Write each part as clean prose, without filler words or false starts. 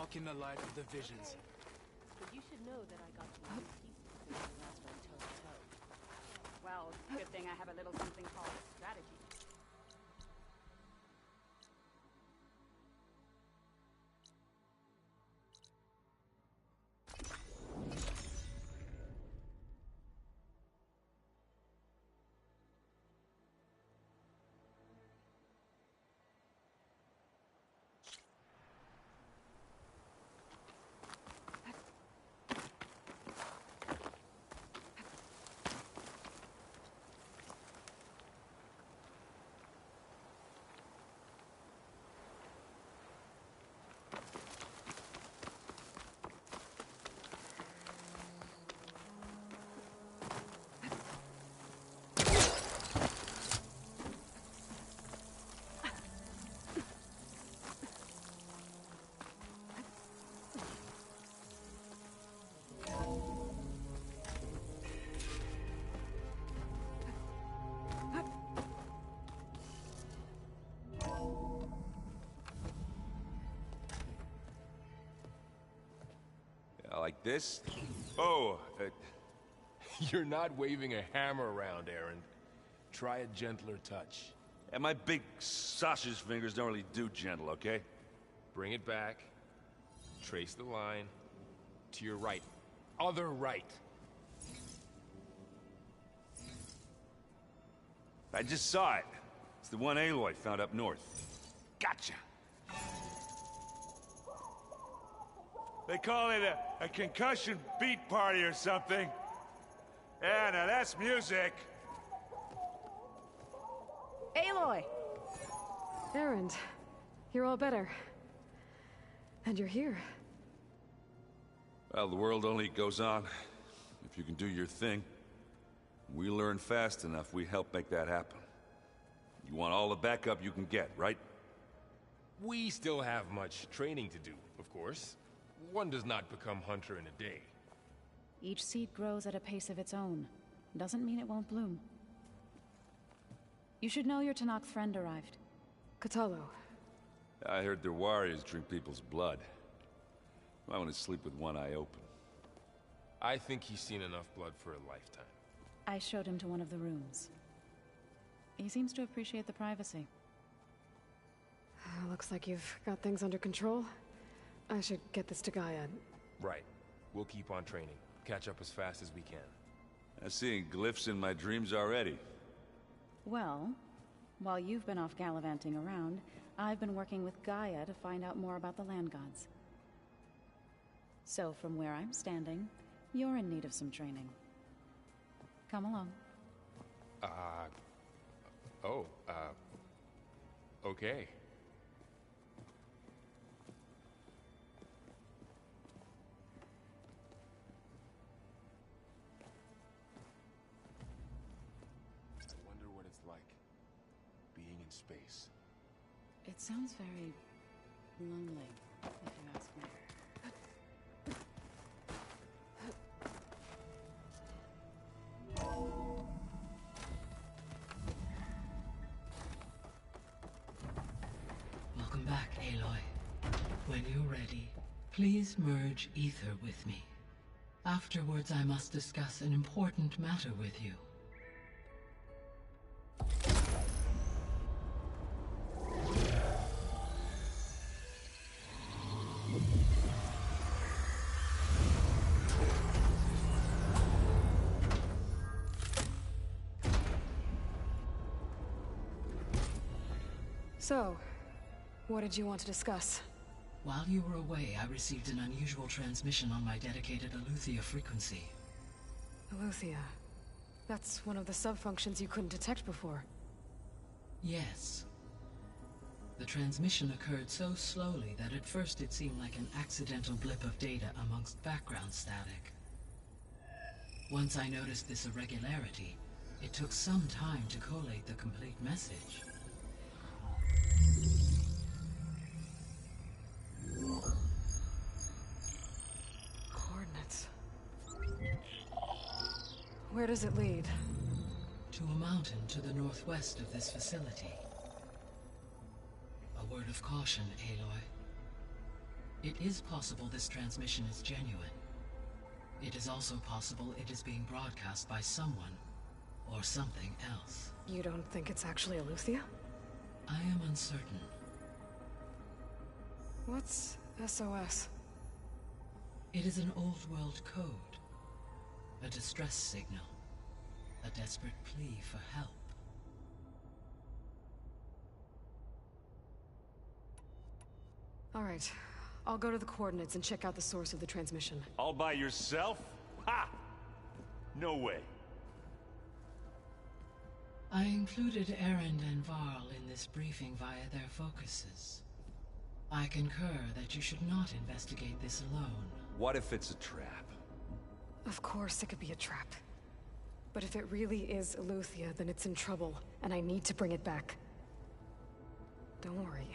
walk in the light of the visions. But you should know that I got you a new piece since we last went toe to toe. Well, good thing I have a little something called strategy. Like this? Oh, You're not waving a hammer around, Aaron. Try a gentler touch. and my big sausage fingers don't really do gentle, okay? Bring it back. Trace the line. To your right. Other right. I just saw it. It's the one Aloy found up north. Gotcha! They call it a concussion beat party or something. Yeah, now that's music. Aloy! Aaron, you're all better. And you're here. Well, the world only goes on if you can do your thing. We learn fast enough, we help make that happen. You want all the backup you can get, right? We still have much training to do, of course. One does not become hunter in a day. Each seed grows at a pace of its own. Doesn't mean it won't bloom. You should know your Tanakh friend arrived. Katalo. I heard their warriors drink people's blood. I want to sleep with one eye open. I think he's seen enough blood for a lifetime. I showed him to one of the rooms. He seems to appreciate the privacy. Looks like you've got things under control. I should get this to Gaia. Right. We'll keep on training. Catch up as fast as we can. I'm seeing glyphs in my dreams already. Well, while you've been off gallivanting around, I've been working with Gaia to find out more about the land gods. So from where I'm standing, you're in need of some training. Come along. Okay. I wonder what it's like, being in space. It sounds very lonely, if you ask me. Welcome back, Aloy. When you're ready, please merge ether with me. Afterwards, I must discuss an important matter with you. So, what did you want to discuss? While you were away, I received an unusual transmission on my dedicated Aletheia frequency. Aletheia. That's one of the sub-functions you couldn't detect before. Yes. The transmission occurred so slowly that at first it seemed like an accidental blip of data amongst background static. Once I noticed this irregularity, it took some time to collate the complete message. Coordinates. Where does it lead? To a mountain to the northwest of this facility. A word of caution, Aloy. It is possible this transmission is genuine. It is also possible it is being broadcast by someone or something else. You don't think it's actually Aletheia? I am uncertain. What's SOS? It is an old world code. A distress signal. A desperate plea for help. All right. I'll go to the coordinates and check out the source of the transmission. All by yourself? Ha! No way. I included Erend and Varl in this briefing via their focuses. I concur that you should not investigate this alone. What if it's a trap? Of course it could be a trap. But if it really is Aletheia, then it's in trouble, and I need to bring it back. Don't worry.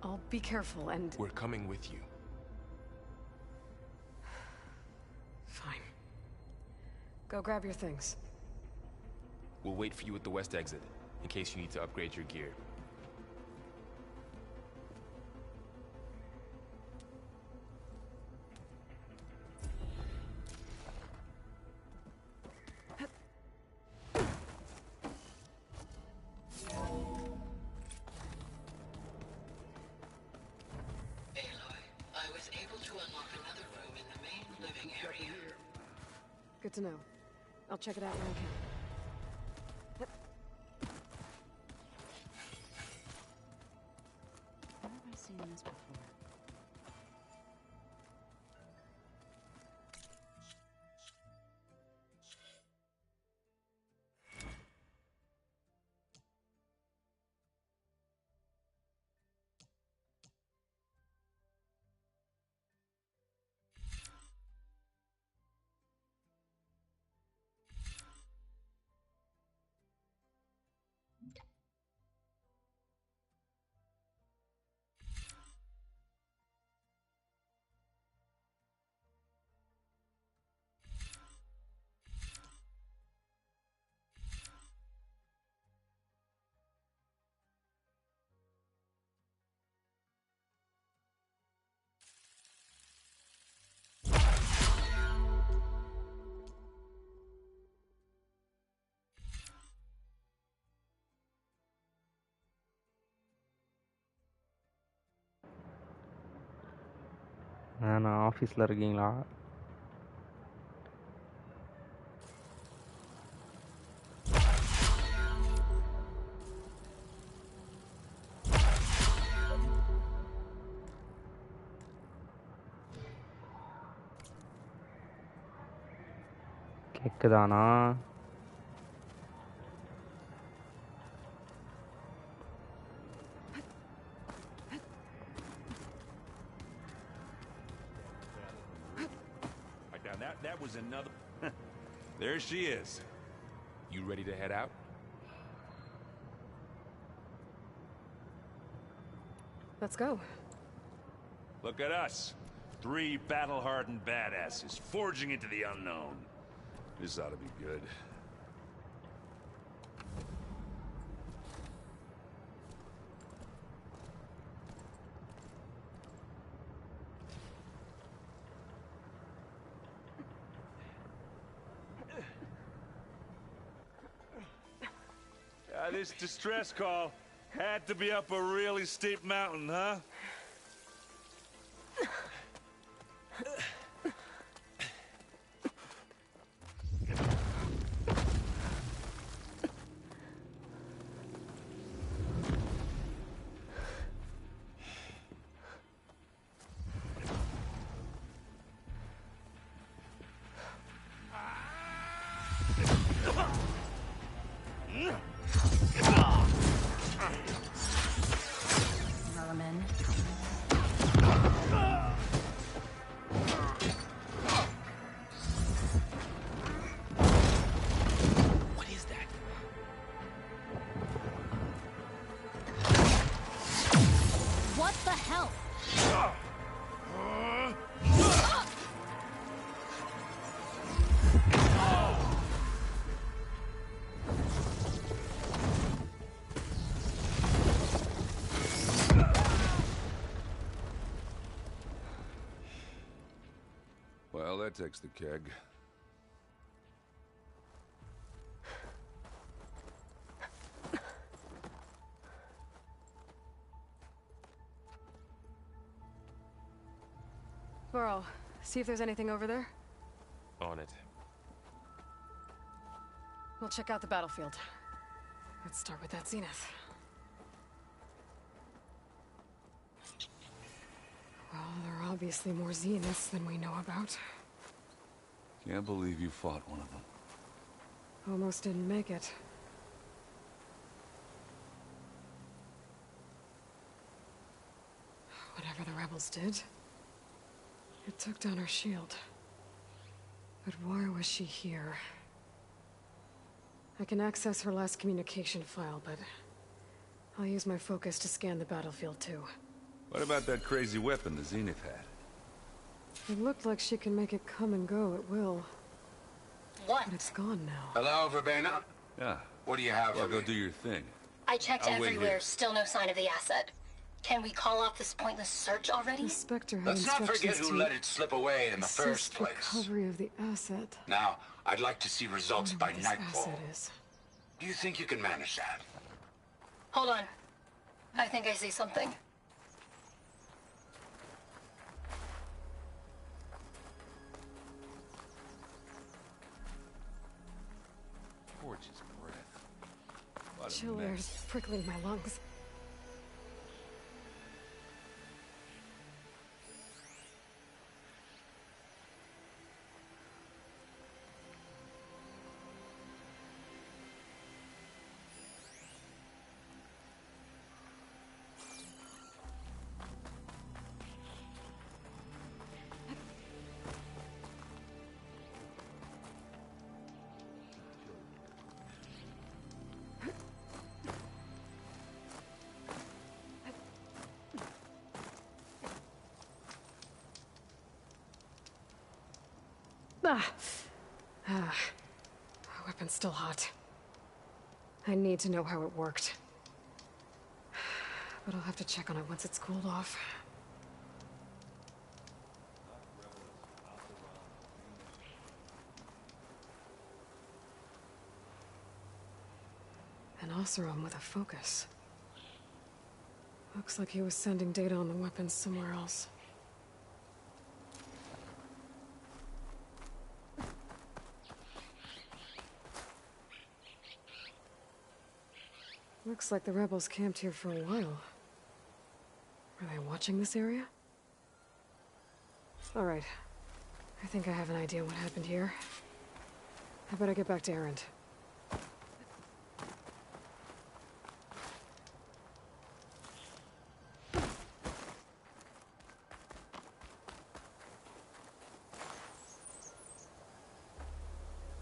I'll be careful and... We're coming with you. Fine. Go grab your things. We'll wait for you at the west exit, in case you need to upgrade your gear. Good to know. I'll check it out when I can. Where have I seen this before? நான் ஆஃபீஸில் இருக்கீங்களா? கேக்குதானா? That was another... There she is. You ready to head out? Let's go. Look at us. 3 battle-hardened badasses forging into the unknown. This ought to be good. This distress call had to be up a really steep mountain, huh? Merman. that takes the keg. Burrow, see if there's anything over there. On it. We'll check out the battlefield. Let's start with that zenith. Well, there are obviously more zeniths than we know about. Can't believe you fought one of them. Almost didn't make it. Whatever the rebels did, it took down her shield. But why was she here? I can access her last communication file, but I'll use my focus to scan the battlefield too. What about that crazy weapon the Zenith had? It looked like she can make it come and go at will. What? But it's gone now. Hello, Verbena? Yeah. What do you have Well, for go me? do your thing. I checked I'll wait everywhere, here. still no sign of the asset. Can we call off this pointless search already? The Spectre had Let's not forget instructions who to let it slip away in the first assist place. recovery of the asset. Now, I'd like to see results Wonder by what this nightfall. asset is. Do you think you can manage that? Hold on. I think I see something. Gorgeous breath. What a Chill mess. air's prickling my lungs. Our weapon's still hot. I need to know how it worked. But I'll have to check on it once it's cooled off. An Oseram with a focus. Looks like he was sending data on the weapons somewhere else. Looks like the rebels camped here for a while. Are they watching this area? All right. I think I have an idea what happened here. I better get back to Erend.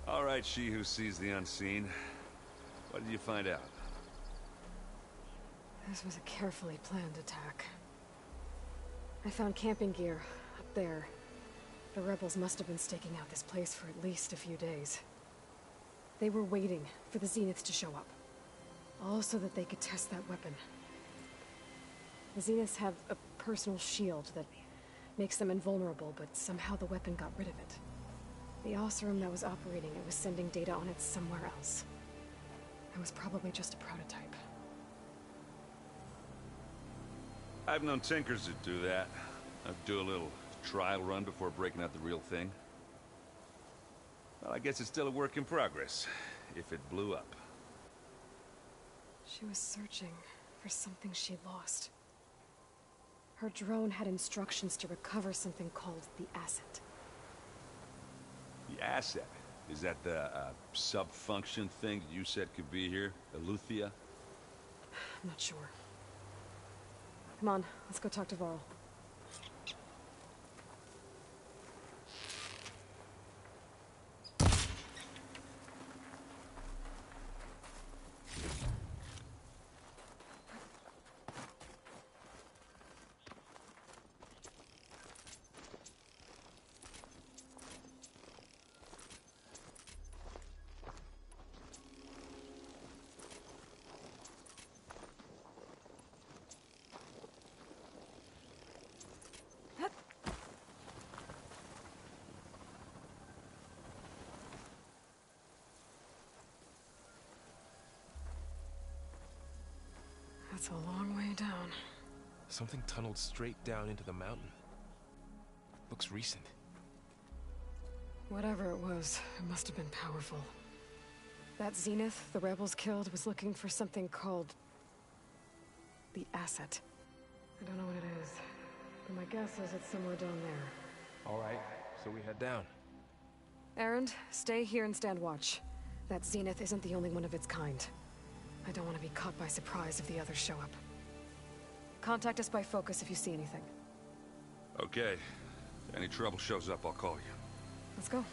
All right, she who sees the unseen. What did you find out? This was a carefully planned attack. I found camping gear up there. The rebels must have been staking out this place for at least a few days. They were waiting for the Zeniths to show up. All so that they could test that weapon. The Zeniths have a personal shield that makes them invulnerable, but somehow the weapon got rid of it. The Oseram that was operating it was sending data on it somewhere else. It was probably just a prototype. I've known tinkers that do that. I'd do a little trial run before breaking out the real thing. Well, I guess it's still a work in progress, if it blew up. She was searching for something she lost. Her drone had instructions to recover something called the asset. The asset? Is that the sub-function thing that you said could be here? Eleuthia? I'm not sure. Come on, let's go talk to Varl. That's a long way down. Something tunneled straight down into the mountain. Looks recent. Whatever it was, it must have been powerful. That Zenith the rebels killed was looking for something called the asset. I don't know what it is, but my guess is it's somewhere down there. All right, so we head down. Erend, stay here and stand watch. That Zenith isn't the only one of its kind. I don't want to be caught by surprise if the others show up. Contact us by focus if you see anything. Okay. If any trouble shows up, I'll call you. Let's go.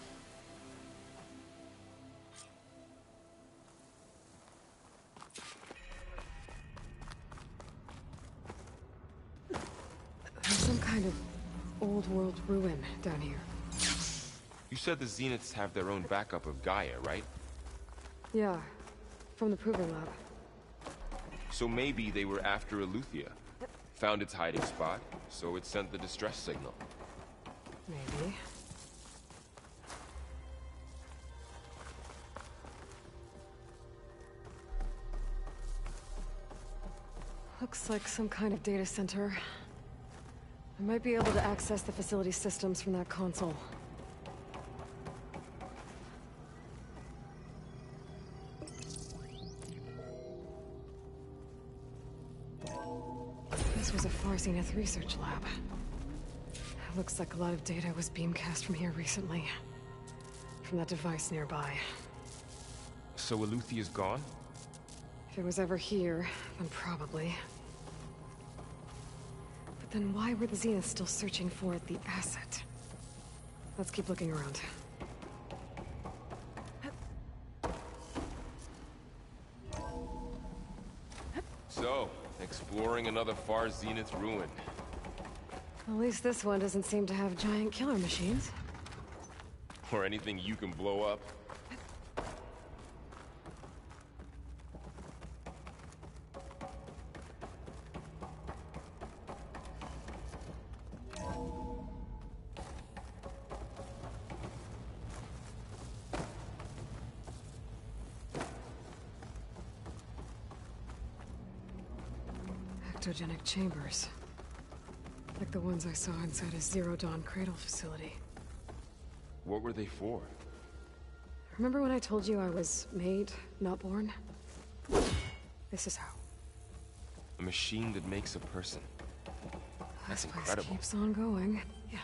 There's some kind of old world ruin down here. You said the Zeniths have their own backup of Gaia, right? Yeah, from the Proving Lab. So maybe they were after Eleuthia. Found its hiding spot, so it sent the distress signal. Maybe. Looks like some kind of data center. I might be able to access the facility systems from that console. This was a Far Zenith research lab. Looks like a lot of data was beamcast from here recently. From that device nearby. So Eleuthia's gone? If it was ever here, then probably. But then why were the Zeniths still searching for the asset? Let's keep looking around. So, exploring another Far Zenith ruin. At least this one doesn't seem to have giant killer machines. Or anything you can blow up. Ectogenic chambers. Like the ones I saw inside a Zero Dawn cradle facility. What were they for? Remember when I told you I was made, not born? This is how. A machine that makes a person. That's This place incredible. keeps on going. Yeah.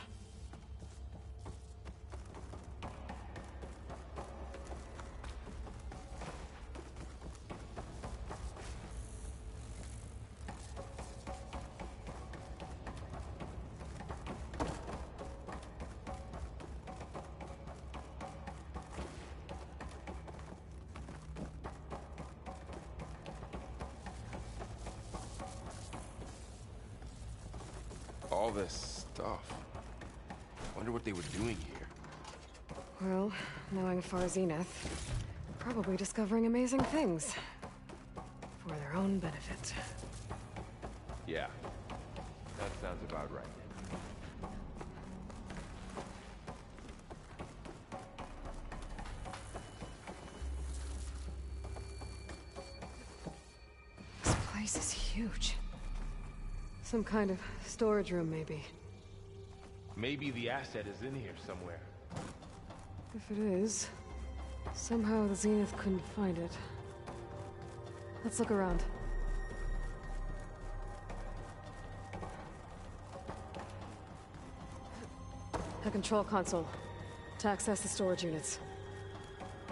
All this stuff. Wonder what they were doing here. Well, knowing Far Zenith, probably discovering amazing things. For their own benefit. Yeah. That sounds about right. This place is huge. Some kind of storage room, maybe. Maybe the asset is in here somewhere. If it is, somehow the Zenith couldn't find it. Let's look around. A control console. To access the storage units.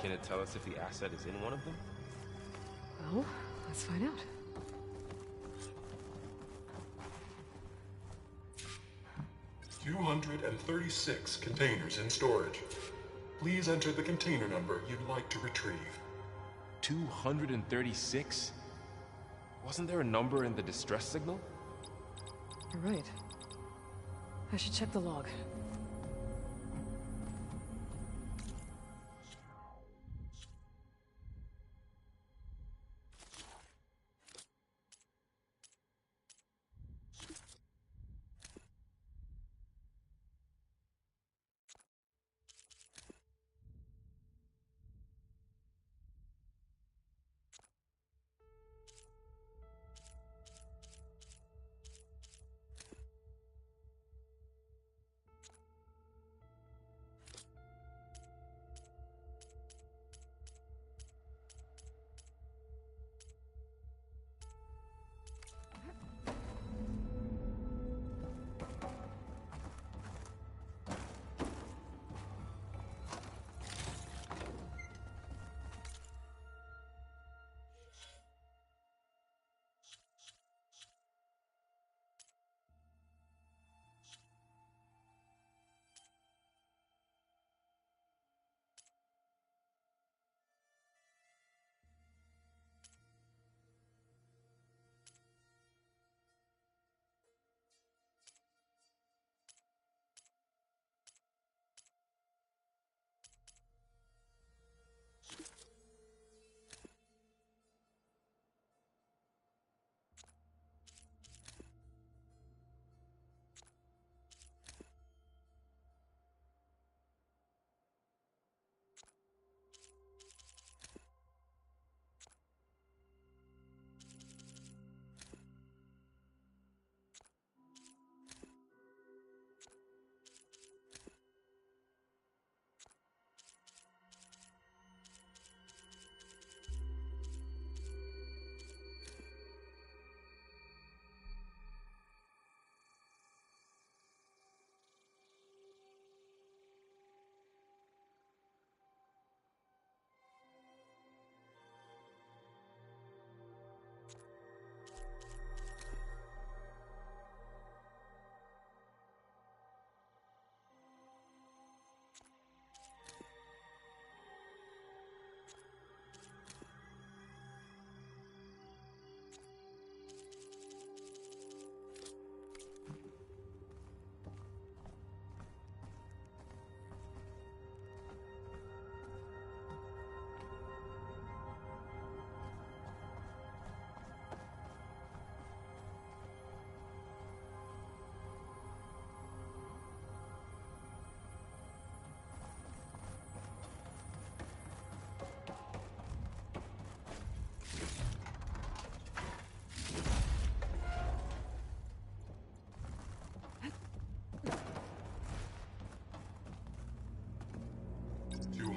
Can it tell us if the asset is in one of them? Well, let's find out. "236 containers in storage. Please enter the container number you'd like to retrieve." 236? Wasn't there a number in the distress signal? You're right. I should check the log.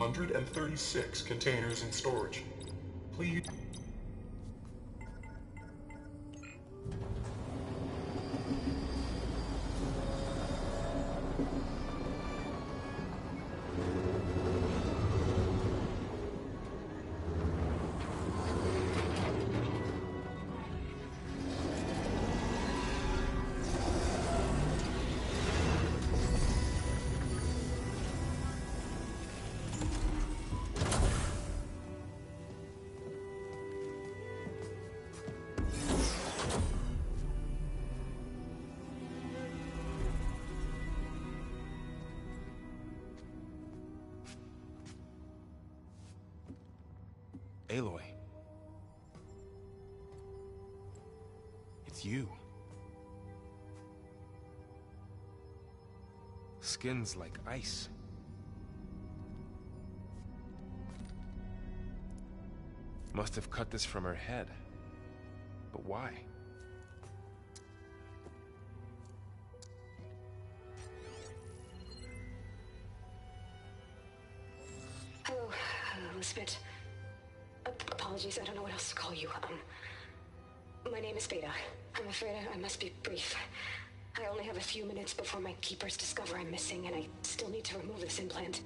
136 containers in storage. Please... Aloy. It's you. Skin's like ice. Must have cut this from her head. But why? Hello, Elizabeth. Apologies, I don't know what else to call you. My name is Veda. I'm afraid I must be brief. I only have a few minutes before my keepers discover I'm missing, and I still need to remove this implant.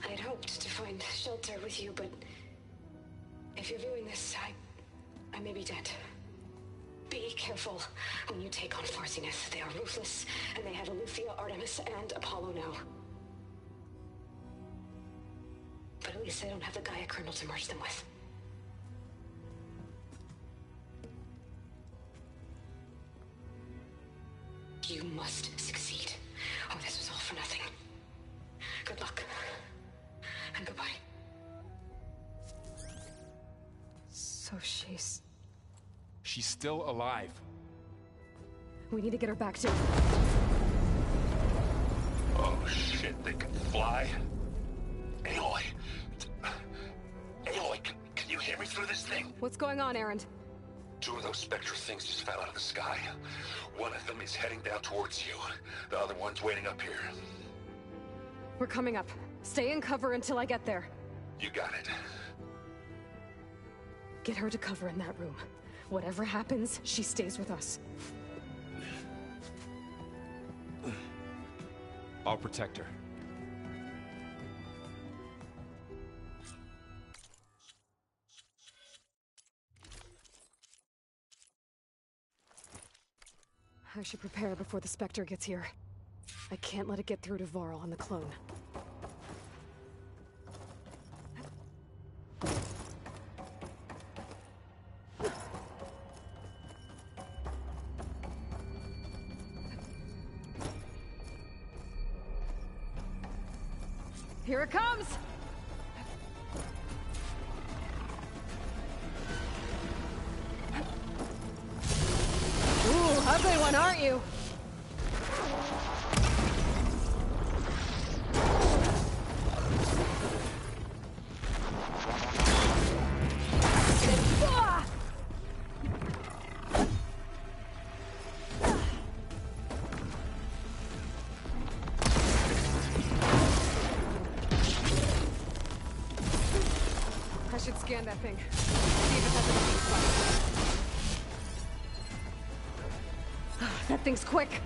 I had hoped to find shelter with you, but if you're viewing this, I may be dead. Be careful when you take on Far Zenith. They are ruthless, and they have Aletheia, Artemis, and Apollo now. But at least I don't have the Gaia kernel to merge them with. You must succeed, or this was all for nothing. Good luck. And goodbye. So she's still alive. We need to get her back to... Oh shit, they can fly? Aloy. Aloy, can you hear me through this thing? What's going on, Erend? Two of those spectral things just fell out of the sky. One of them is heading down towards you. The other one's waiting up here. We're coming up. Stay in cover until I get there. You got it. Get her to cover in that room. Whatever happens, she stays with us. I'll protect her. I should prepare before the Spectre gets here. I can't let it get through to Varl and the clone. Here it comes! Ooh, ugly one, aren't you? I should scan that thing. See if it has any weak spots. That thing's quick.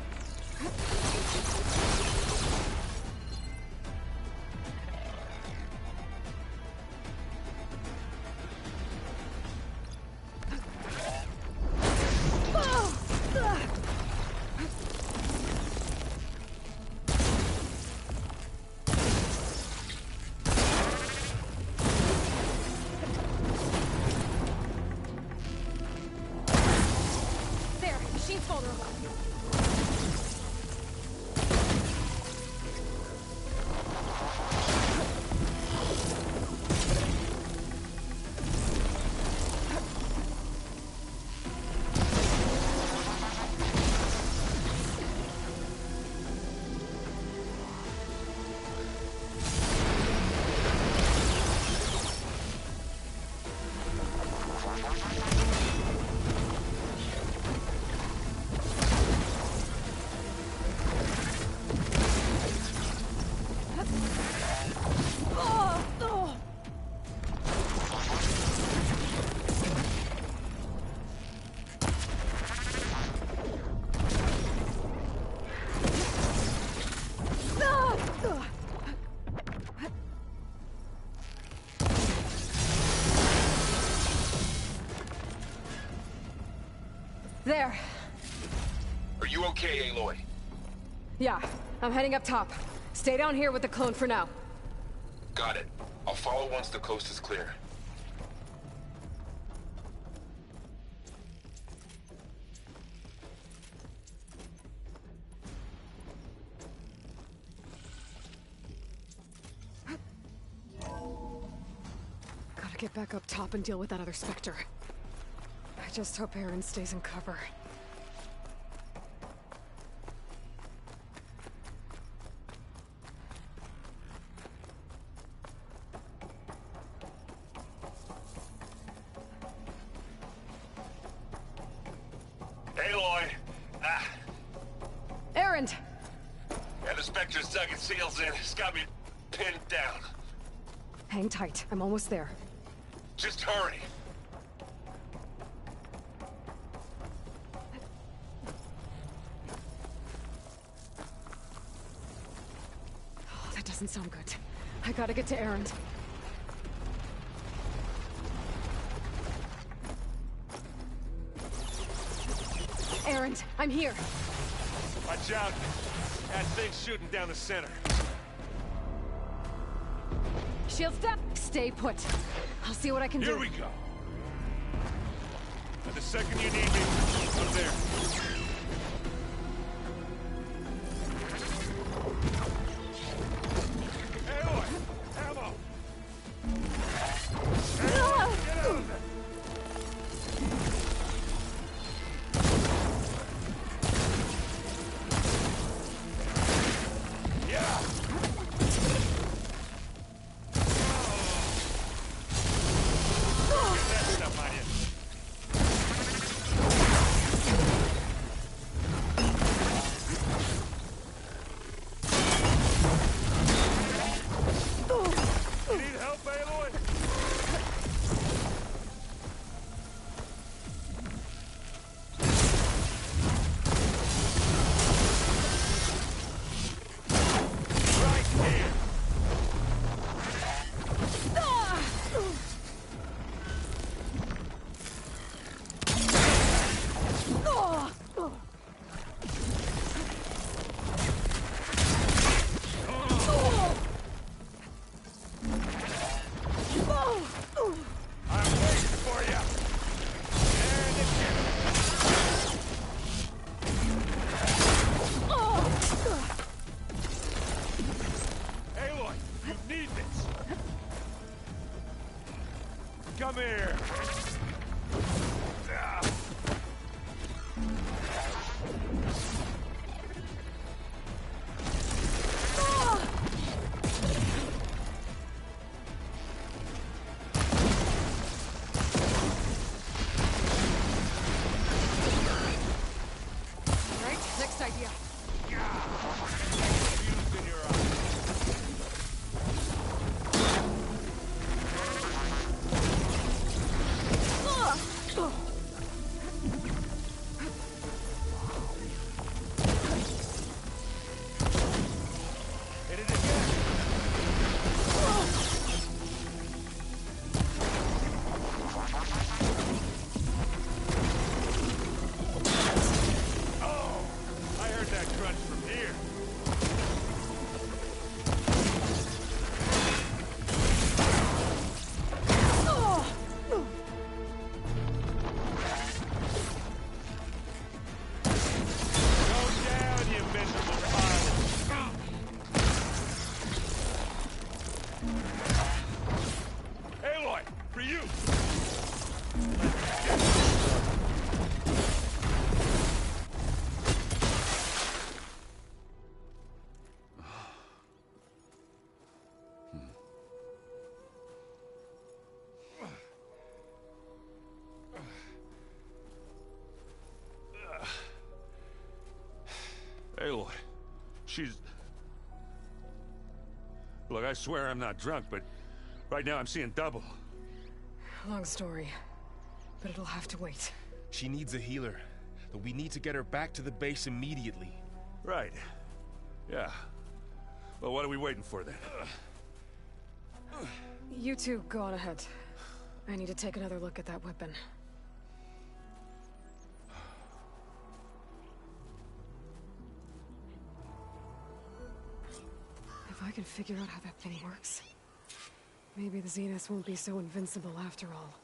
There. Are you okay, Aloy? Yeah, I'm heading up top. Stay down here with the clone for now. Got it. I'll follow once the coast is clear. Gotta get back up top and deal with that other Spectre. I just hope Aaron stays in cover. Aloy! Ah, Aaron! yeah, the Spectre's dug its heels in. It's got me pinned down. Hang tight, I'm almost there. Just hurry. Oh, that doesn't sound good. I gotta get to Aaron. Aaron, I'm here. Watch out. That thing's shooting down the center. Shield step, stay put. I'll see what I can do. Here we go. And the second you need me, I'm there. Aloy! Ammo! Aloy, get out of there! Come here! Right, next idea. Fused in your eye. Hit it again. Oh, I heard that crunch from here. Go down, you miserable pilot. Aloy, for you. Aloy, she's... Look, I swear I'm not drunk, but right now I'm seeing double. Long story, but it'll have to wait. She needs a healer, but we need to get her back to the base immediately. Right. Yeah. Well, what are we waiting for then? You two go on ahead. I need to take another look at that weapon. can figure out how that thing works, maybe the Zeniths won't be so invincible after all.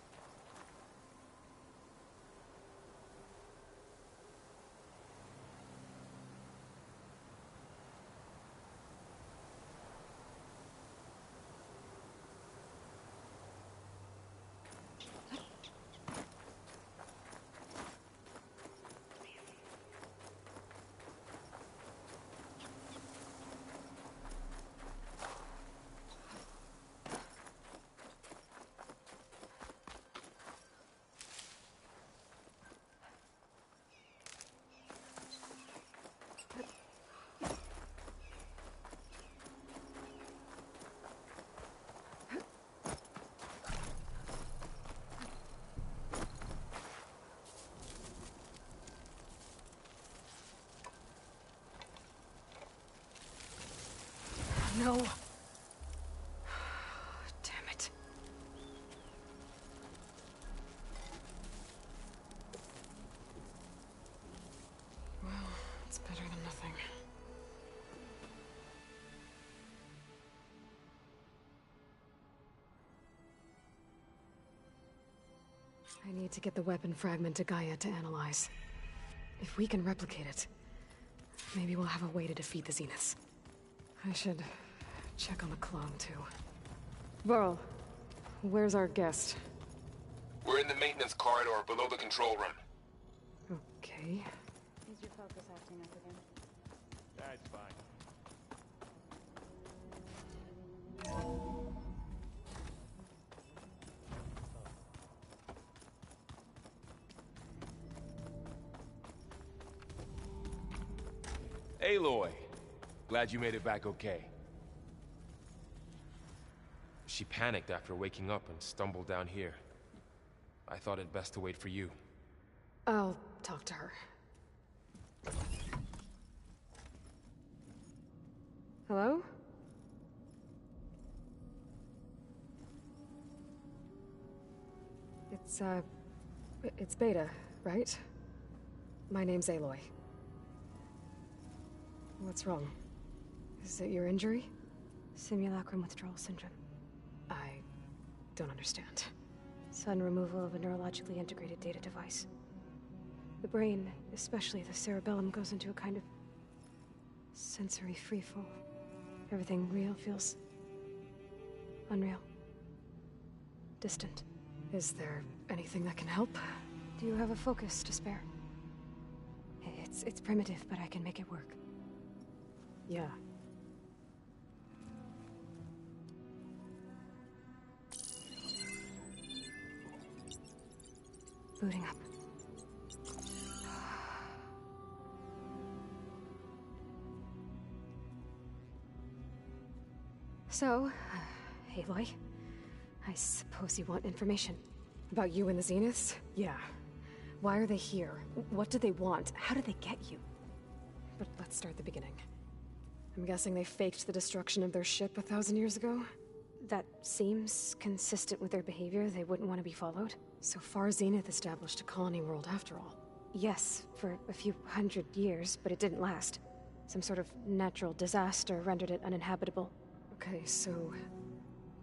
No. Damn it. Well, it's better than nothing. I need to get the weapon fragment to Gaia to analyze. If we can replicate it, maybe we'll have a way to defeat the Zeniths. I should check on the clone, too. Varl, where's our guest? We're in the maintenance corridor below the control room. Okay. Is your focus acting up again? That's fine. Aloy, glad you made it back okay. She panicked after waking up and stumbled down here. I thought it best to wait for you. I'll talk to her. Hello? It's Beta, right? My name's Aloy. What's wrong? Is it your injury? Simulacrum withdrawal syndrome. I don't understand. Sudden removal of a neurologically integrated data device. The brain, especially the cerebellum, goes into a kind of sensory freefall. Everything real feels unreal. Distant. Is there anything that can help? Do you have a focus to spare? It's primitive, but I can make it work. Yeah. Booting up. So, Aloy, I suppose you want information. About you and the Zeniths? Yeah. Why are they here? What do they want? How did they get you? But let's start at the beginning. I'm guessing they faked the destruction of their ship 1,000 years ago? That seems consistent with their behavior. They wouldn't want to be followed. So far, Zenith established a colony world after all. Yes, for a few hundred years, but it didn't last. Some sort of natural disaster rendered it uninhabitable. Okay, so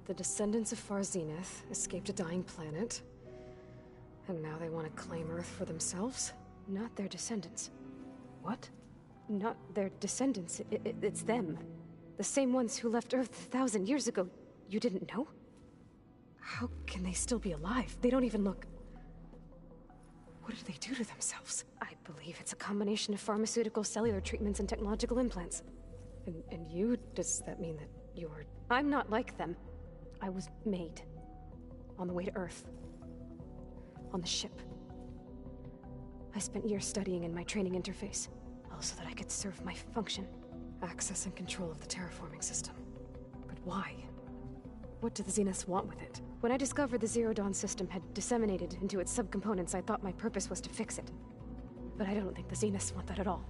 the descendants of Far Zenith escaped a dying planet, and now they want to claim Earth for themselves? Not their descendants. What? Not their descendants. It's them. The same ones who left Earth 1,000 years ago. You didn't know? How can they still be alive? They don't even look... What did they do to themselves? I believe it's a combination of pharmaceutical, cellular treatments, and technological implants. And you? Does that mean that you're... I'm not like them. I was made. On the way to Earth. On the ship. I spent years studying in my training interface, all so that I could serve my function. Access and control of the terraforming system. But why? What do the Zeniths want with it? When I discovered the Zero Dawn system had disseminated into its subcomponents, I thought my purpose was to fix it. But I don't think the Zeniths want that at all.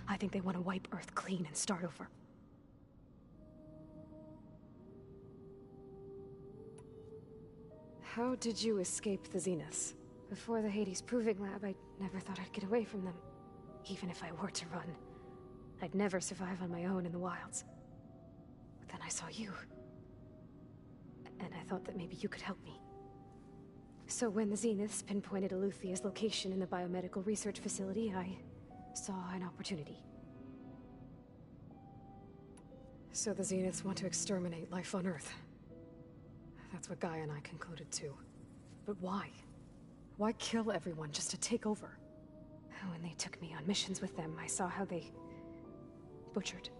I think they want to wipe Earth clean and start over. How did you escape the Zeniths? Before the Hades Proving Lab, I never thought I'd get away from them. Even if I were to run, I'd never survive on my own in the wilds. Then I saw you. And I thought that maybe you could help me. So when the Zeniths pinpointed Eluthia's location in the biomedical research facility, I saw an opportunity. So the Zeniths want to exterminate life on Earth. That's what Gaia and I concluded too. But why? Why kill everyone just to take over? When they took me on missions with them, I saw how they butchered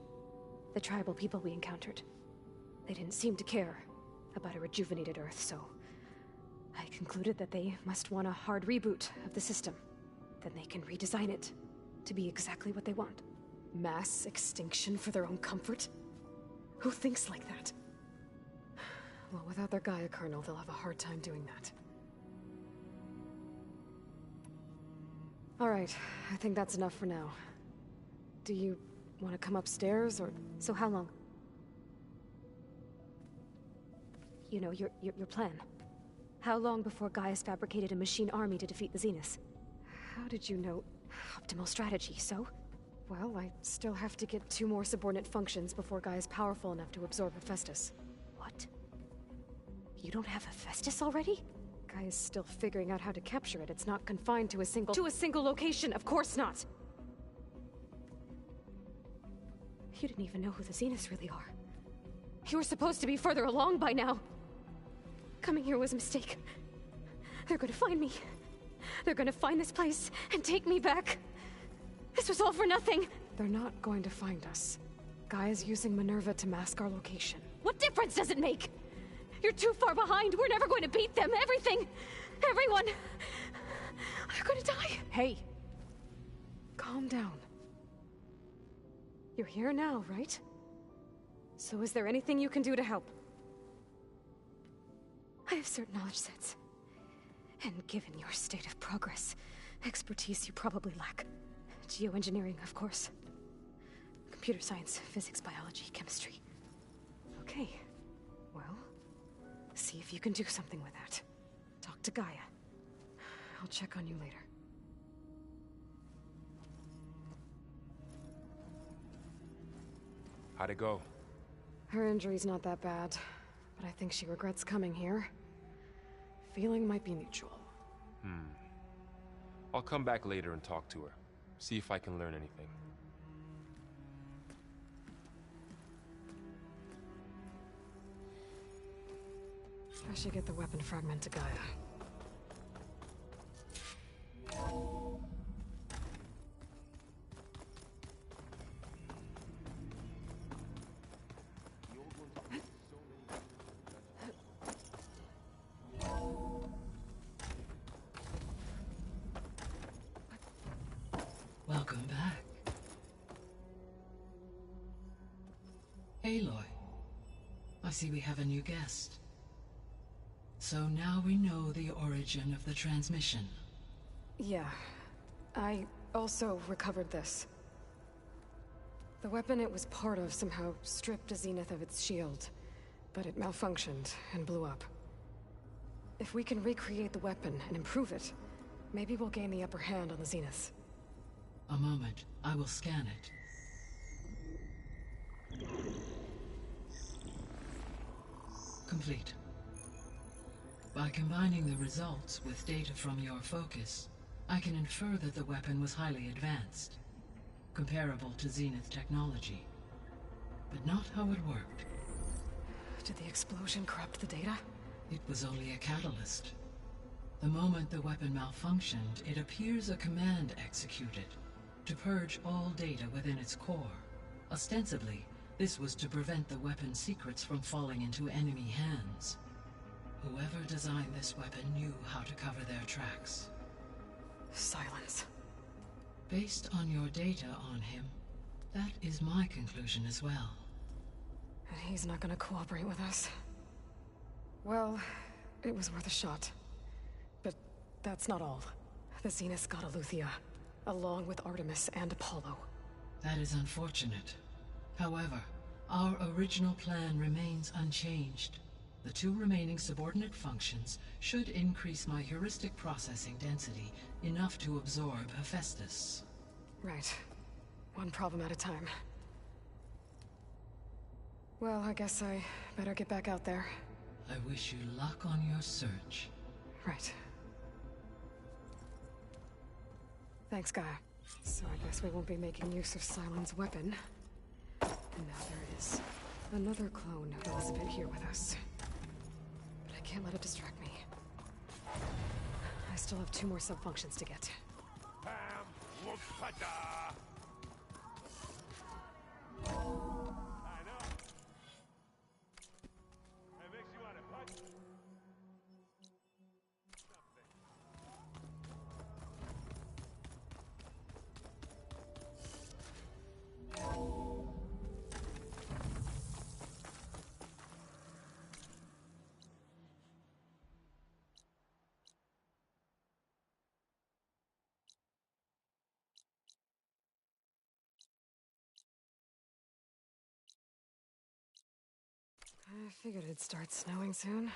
the tribal people we encountered. They didn't seem to care about a rejuvenated Earth, so I concluded that they must want a hard reboot of the system. Then they can redesign it to be exactly what they want. Mass extinction for their own comfort? Who thinks like that? Well, without their Gaia kernel, they'll have a hard time doing that. Alright, I think that's enough for now. Do you want to come upstairs, or...? So how long? You know, your plan. How long before Gaia's fabricated a machine army to defeat the Zeniths? How did you know? Optimal strategy, so? Well, I still have to get 2 more subordinate functions before Gaia's powerful enough to absorb Hephaestus. What? You don't have Hephaestus already? Gaia's still figuring out how to capture it. It's not confined to a single... To a single location! Of course not! You didn't even know who the Zeniths really are. You were supposed to be further along by now! Coming here was a mistake. They're gonna find me. They're gonna find this place and take me back. This was all for nothing! They're not going to find us. Gaia's using Minerva to mask our location. What difference does it make? You're too far behind. We're never going to beat them. Everything. Everyone. They're gonna die. Hey. Calm down. You're here now, right? So is there anything you can do to help? I have certain knowledge sets. And given your state of progress, expertise you probably lack. Geoengineering, of course. Computer science, physics, biology, chemistry. Okay. Well, see if you can do something with that. Talk to Gaia. I'll check on you later. How'd it go? Her injury's not that bad, but I think she regrets coming here. Feeling might be mutual. I'll come back later and talk to her. See if I can learn anything. I should get the weapon fragment to Gaia. Welcome back. Aloy, I see we have a new guest. So now we know the origin of the transmission. Yeah. I also recovered this. The weapon it was part of somehow stripped a Zenith of its shield, but it malfunctioned and blew up. If we can recreate the weapon and improve it, maybe we'll gain the upper hand on the Zeniths. A moment, I will scan it. Complete. By combining the results with data from your focus, I can infer that the weapon was highly advanced, comparable to Zenith technology, but not how it worked. Did the explosion corrupt the data? It was only a catalyst. The moment the weapon malfunctioned, it appears a command executed to purge all data within its core. Ostensibly, this was to prevent the weapon's secrets from falling into enemy hands. Whoever designed this weapon knew how to cover their tracks. Silence. Based on your data on him, that is my conclusion as well. He's not gonna cooperate with us. Well, it was worth a shot. But that's not all. The Zeniths got Eleuthia, along with Artemis and Apollo. That is unfortunate. However, our original plan remains unchanged. The 2 remaining subordinate functions should increase my heuristic processing density enough to absorb Hephaestus. Right. One problem at a time. Well, I guess I better get back out there. I wish you luck on your search. Right. Thanks, Gaia. So I guess we won't be making use of Sylens' weapon. And now there is another clone of Elizabeth here with us. But I can't let it distract me. I still have 2 more sub-functions to get. I figured it'd start snowing soon.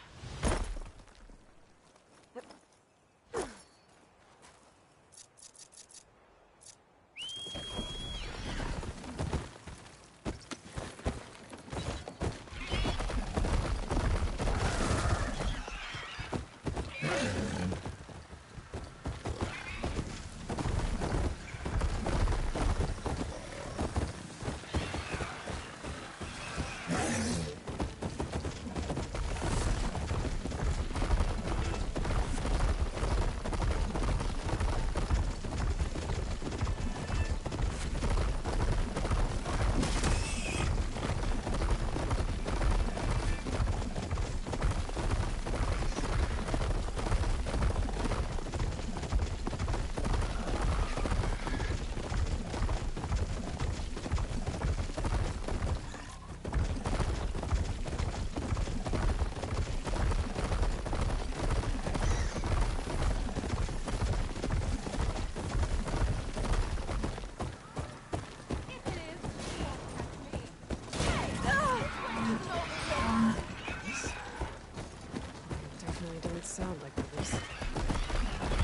Definitely don't sound like others.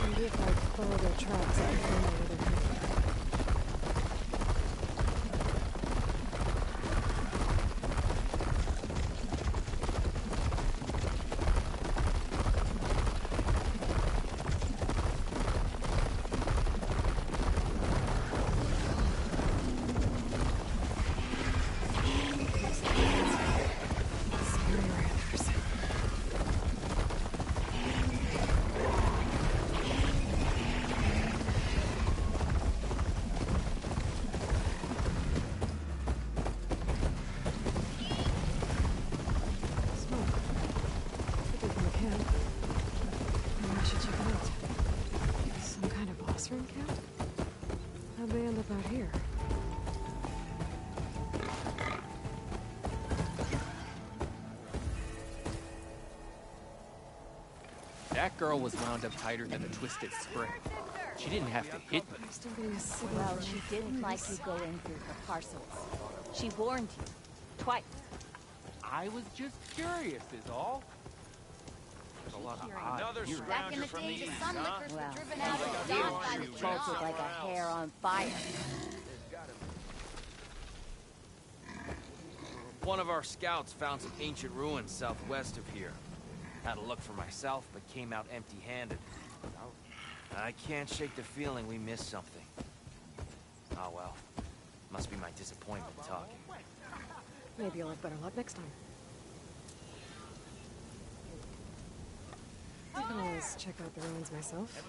Maybe if I follow their tracks, I can find out where they're headed. How'd they end up out here? That girl was wound up tighter than a twisted spring. She didn't have to hit me. Well, she didn't like you going through her parcels. She warned you. Twice. I was just curious is all. There's a lot of odd hearing. Back in the day, the sun lickers were driven out of the dog by the job. Like a hair on fire. One of our scouts found some ancient ruins southwest of here. Had a look for myself, but came out empty-handed. I can't shake the feeling we missed something. Oh well. Must be my disappointment talking. Maybe you'll have better luck next time. I can always check out the ruins myself.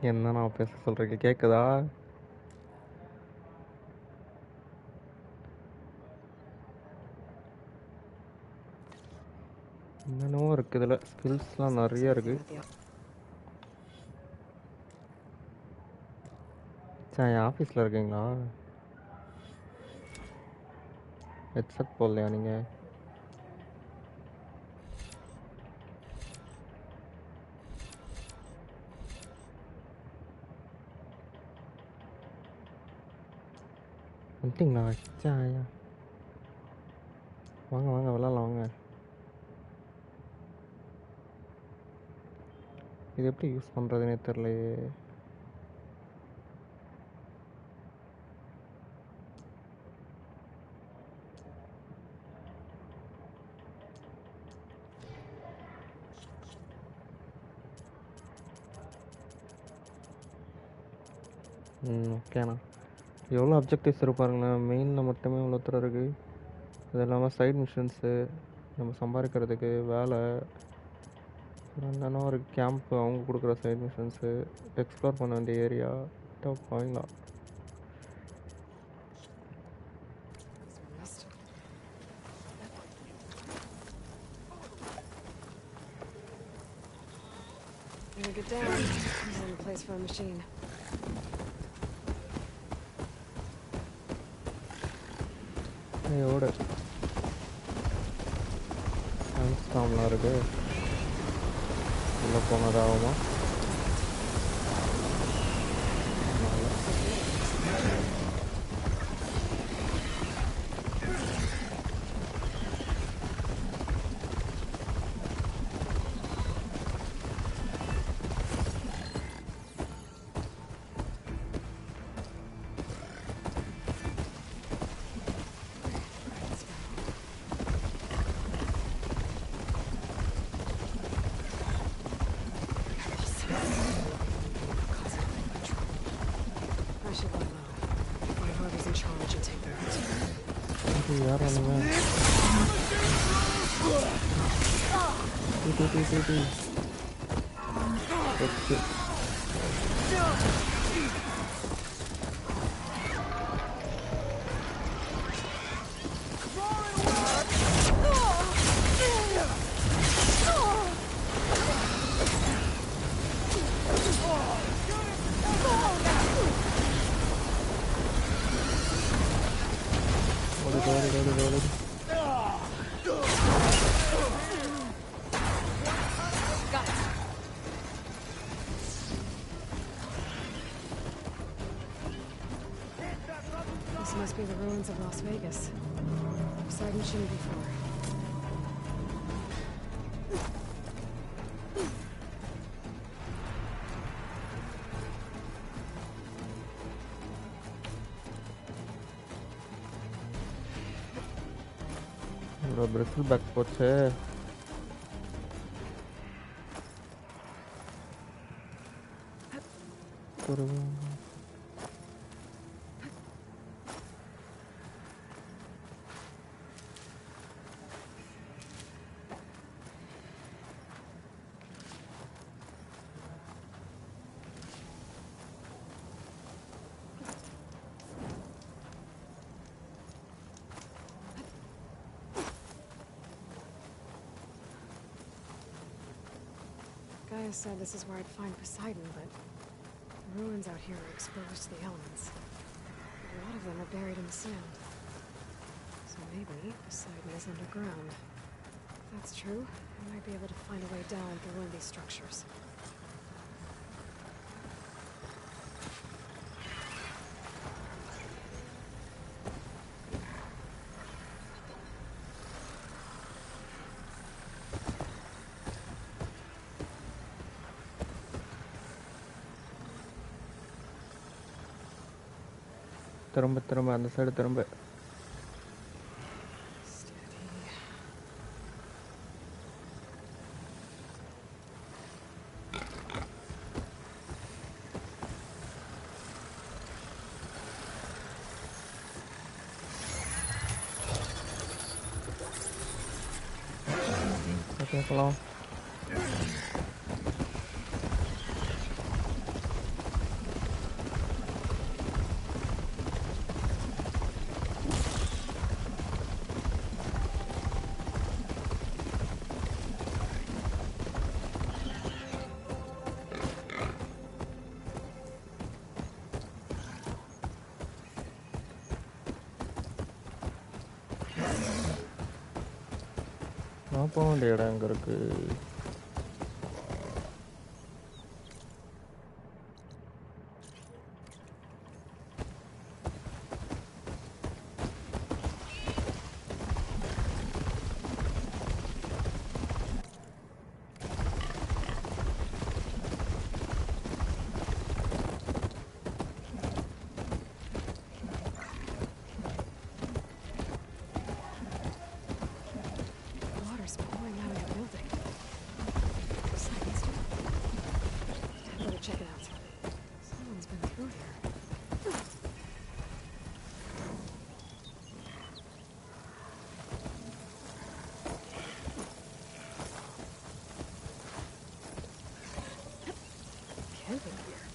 என்ன நான் பேச சொல்கிறீங்க கேட்குதா? என்னென்னவோ இருக்குது இதில், ஸ்கில்ஸ்லாம் நிறைய இருக்குது. சார் என் ஆஃபீஸில் இருக்கீங்களா? ஹெட்செட் போடலையா நீங்கள்? வந்துட்டிங்களா? சாயா வாங்க வாங்க விளாட்லாம் வாங்க. இது எப்படி யூஸ் பண்ணுறதுனே தெரிலையே. ஓகேண்ணா. எவ்வளோ அப்ஜெக்டிவ்ஸ் இருப்பாருங்கண்ணா. மெயினில் மட்டுமே இவ்வளோ தூரம் இருக்குது. அது இல்லாமல் சைட் மிஷன்ஸு, நம்ம சம்பாதிக்கிறதுக்கு வேலை, என்னென்னா ஒரு கேம்ப்பு, அவங்க கொடுக்குற சைட் மிஷன்ஸு, எக்ஸ்ப்ளோர் பண்ண வேண்டிய area. பாயிங்களா Get down. There's only a place for a machine. Hey, order. Stormலாம் இருக்கு. உள்ள போனதாகுமா? யார் வந்தீங்க? This must be the ruins of Las Vegas. Side machine before. Bristle back போச்சு. Gaia said this is where I'd find Poseidon, but the ruins out here are exposed to the elements. A lot of them are buried in the sand. So maybe Poseidon is underground. If that's true, I might be able to find a way down through one of these structures. திரும்ப அந்த side திரும்ப. கேட்கலாம். நான் போக வேண்டிய இடம் எங்கே இருக்கு? Water's pouring out of the building. Someone's better check it out. Someone's been through here. Camping here.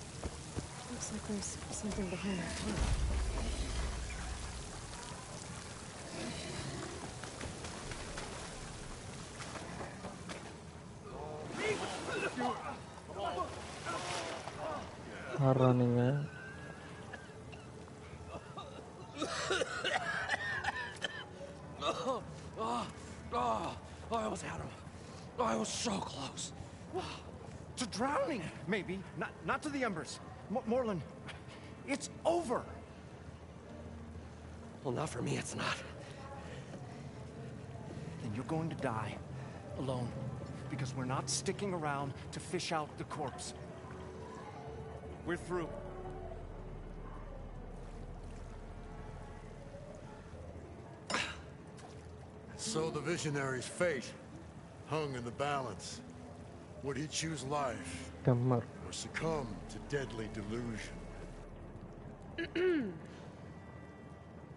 Looks like there's something behind that door. யாரா நீங்கள்? I almost had him. I was so close. To drowning, maybe. Not to the embers. Moreland, it's over. Well, not for me, it's not. Then you're going to die. Alone. Because we're not sticking around to fish out the corpse. We're through. So the visionary's fate hung in the balance. Would he choose life Tamil. or succumb to deadly delusion?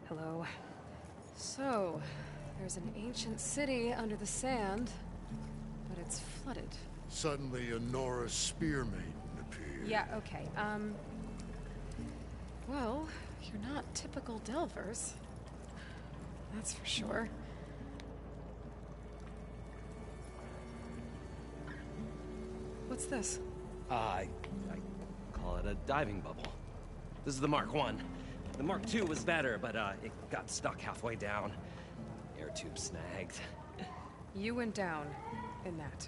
Hello. So, there's an ancient city under the sand, but it's flooded. Suddenly a Nora spear maiden appeared. Yeah, okay. Well, you're not typical Delvers. That's for sure. What's this? I call it a diving bubble. This is the Mark 1. The Mark 2 was better, but it got stuck halfway down. Air tube snagged. You went down in that.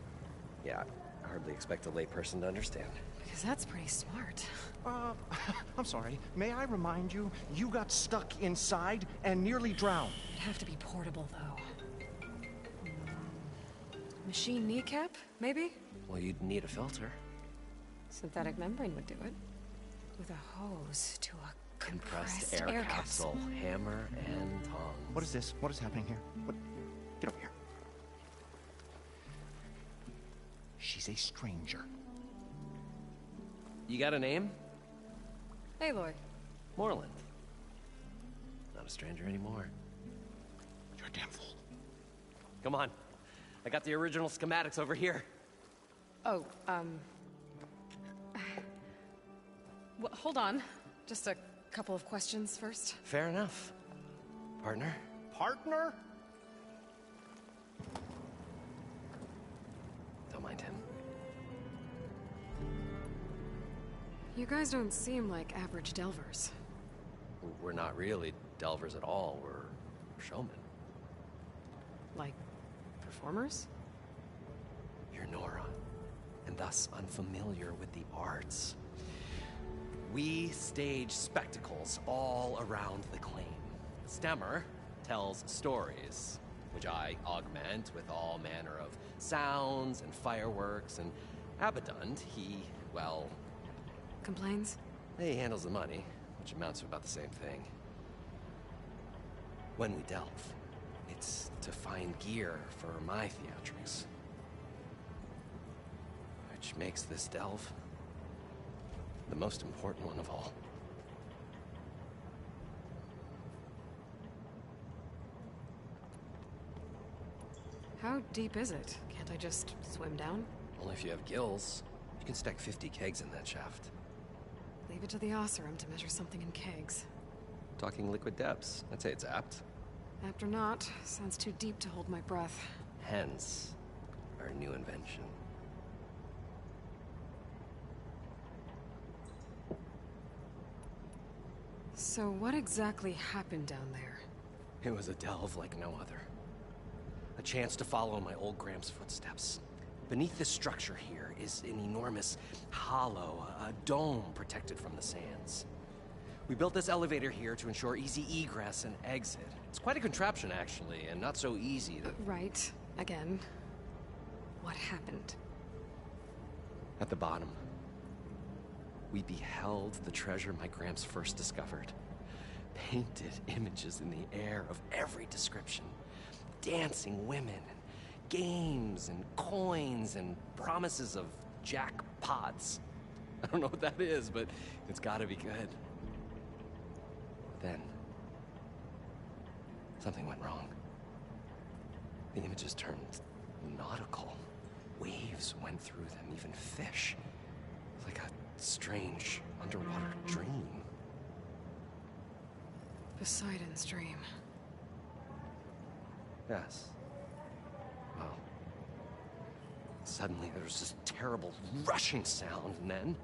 Yeah, I hardly expect a layperson to understand. Because that's pretty smart. I'm sorry. May I remind you, you got stuck inside and nearly drowned. It'd have to be portable, though. Machine kneecap, maybe? Well, you'd need a filter. Synthetic membrane would do it. With a hose to a compressed air capsule. Hammer and tongs. What is this? What is happening here? What? Get over here. She's a stranger. You got a name? Aloy. Moreland. Not a stranger anymore. You're a damn fool. Come on. I got the original schematics over here. Oh, well, hold on. Just a couple of questions first. Fair enough. Partner? Partner? Don't mind him. You guys don't seem like average Delvers. We're not really Delvers at all. We're showmen. Like, performers? You're Nora, and thus unfamiliar with the arts. We stage spectacles all around the claim. Stemmer tells stories, which I augment with all manner of sounds and fireworks, and Abaddon, he, well... Complains? He handles the money, which amounts to about the same thing. When we delve, it's to find gear for my theatrics. Which makes this delve the most important one of all. How deep is it? Can't I just swim down? Only if you have gills. You can stack 50 kegs in that shaft. Leave it to the Oseram to measure something in kegs. Talking liquid depths. I'd say it's apt. Apt or not, sounds too deep to hold my breath. Hence, our new invention. So what exactly happened down there? It was a delve like no other. A chance to follow my old Gram's footsteps. Beneath this structure here is an enormous hollow, a dome protected from the sands. We built this elevator here to ensure easy egress and exit. It's quite a contraption, actually, and not so easy to... Right. Again. What happened? At the bottom, we beheld the treasure my Gramps first discovered. Painted images in the air of every description. Dancing women, and games, and coins, and promises of jackpots. I don't know what that is, but it's gotta be good. Then, something went wrong. The images turned nautical. Waves went through them, even fish. Like a strange underwater dream. Poseidon's dream. Yes. Well, suddenly there was this terrible rushing sound, and then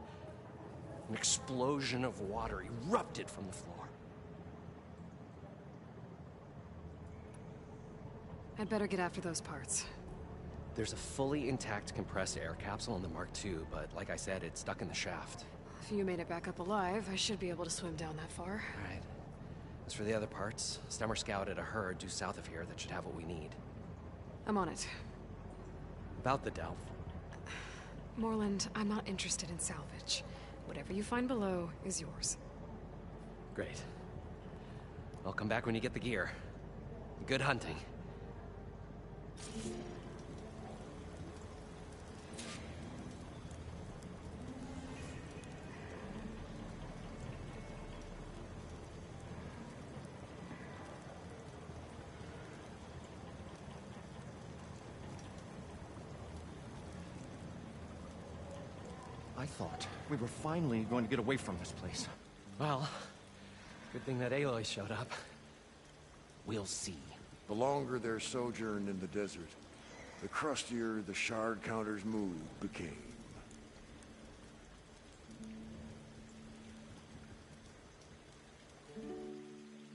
an explosion of water erupted from the floor. I'd better get after those parts. There's a fully intact compressed air capsule in the Mark II, but like I said, it's stuck in the shaft. If you made it back up alive, I should be able to swim down that far. All right. As for the other parts, Stemmer scouted a herd due south of here that should have what we need. I'm on it. About the Delph. Moreland, I'm not interested in salvage. Whatever you find below is yours. Great. I'll come back when you get the gear. Good hunting. I thought we were finally going to get away from this place. Well, good thing that Aloy showed up. We'll see. The longer their sojourn in the desert, the crustier the shard counters' mood became.